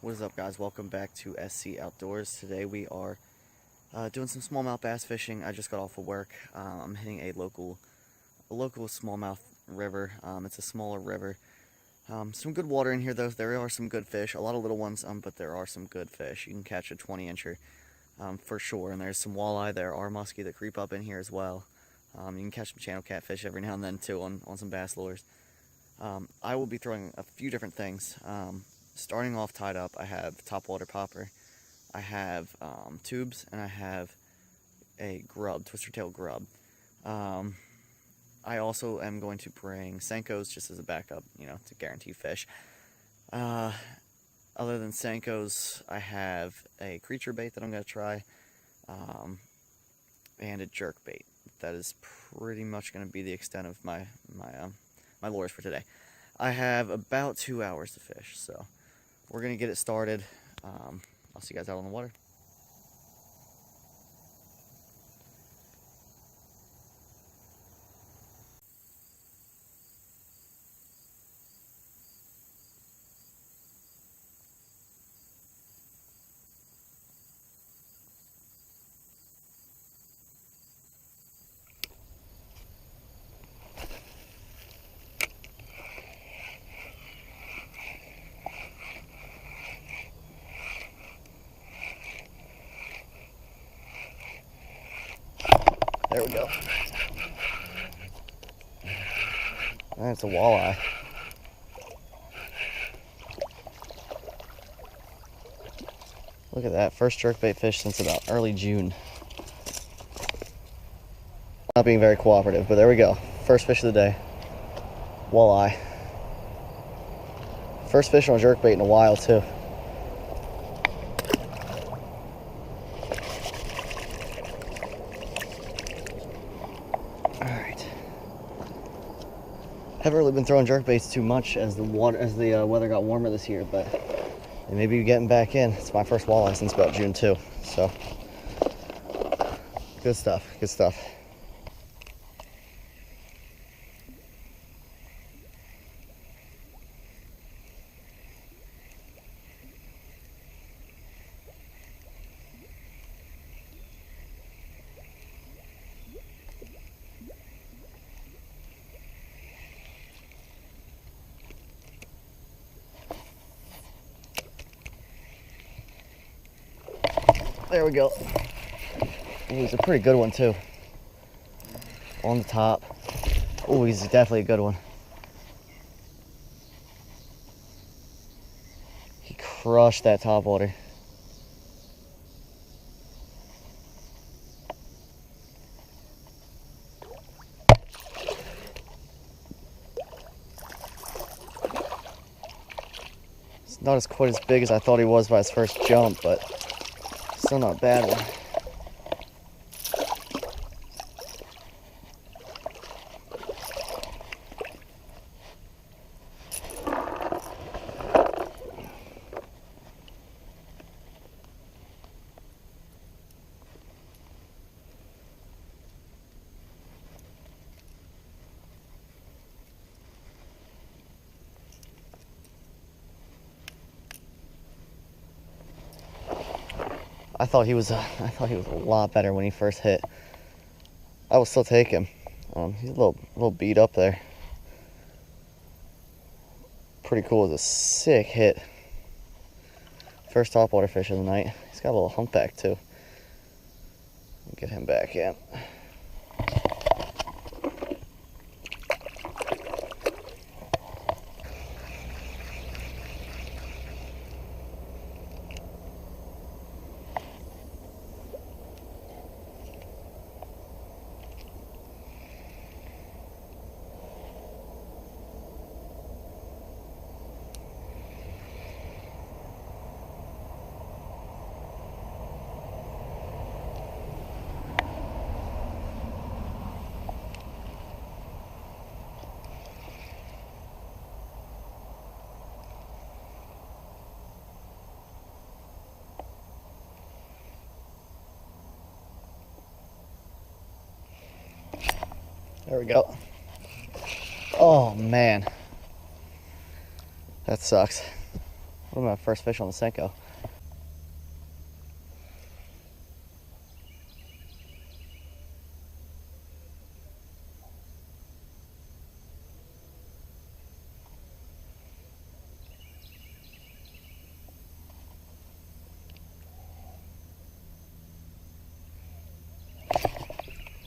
What is up, guys? Welcome back to SC Outdoors. Today we are doing some smallmouth bass fishing. I just got off of work. I'm hitting a local smallmouth river. It's a smaller river. Some good water in here though. There are some good fish. A lot of little ones, but there are some good fish. You can catch a 20-incher for sure. And there's some walleye. There are muskie that creep up in here as well. You can catch some channel catfish every now and then too on some bass lures. I will be throwing a few different things. Starting off tied up, I have topwater popper, I have tubes, and I have a grub, twister tail grub. I also am going to bring Senkos just as a backup, to guarantee fish. Other than Senkos, I have a creature bait that I'm going to try, and a jerk bait. That is pretty much going to be the extent of my lures for today. I have about 2 hours to fish, so we're going to get it started. I'll see you guys out on the water. There we go. That's a walleye. Look at that, first jerkbait fish since about early June. Not being very cooperative, but there we go. First fish of the day, walleye. First fish on a jerkbait in a while too. Haven't really been throwing jerkbaits too much as the weather got warmer this year, but they may be getting back in. It's my first walleye since about June too, so good stuff. Good stuff. There we go. Ooh, he's a pretty good one too. On the top. Oh, he's definitely a good one. He crushed that topwater. It's not quite as big as I thought he was by his first jump, but still not a bad one. I thought he was a lot better when he first hit. I will still take him. He's a little beat up there. Pretty cool. It was a sick hit. First topwater fish of the night. He's got a little humpback too. Get him back in. There we go. Oh man, that sucks. Put my first fish on the Senko.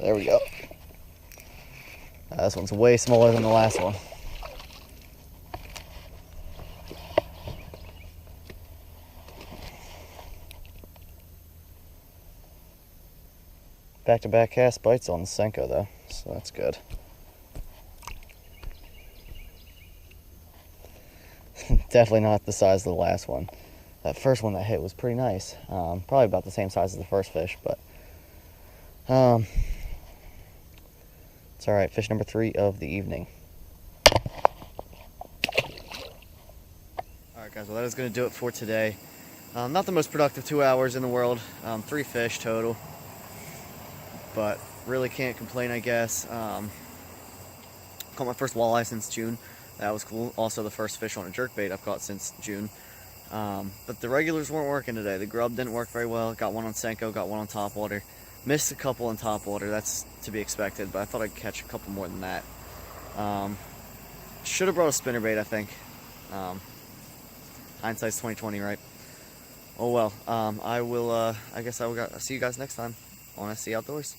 There we go. This one's way smaller than the last one. Back-to-back cast bites on the Senko though, so that's good. Definitely not the size of the last one. That first one that hit was pretty nice. Probably about the same size as the first fish, but it's alright. Fish number 3 of the evening. Alright guys, well that is going to do it for today. Not the most productive 2 hours in the world. 3 fish total. But really can't complain, I guess. Caught my first walleye since June. That was cool. Also the first fish on a jerkbait I've caught since June. But the regulars weren't working today. The grub didn't work very well. Got one on Senko, got one on topwater. Missed a couple on topwater. That's to be expected, but I thought I'd catch a couple more than that. Should have brought a spinnerbait, I think. Hindsight's 20/20, right? Oh well. I guess I will see you guys next time on SC Outdoors.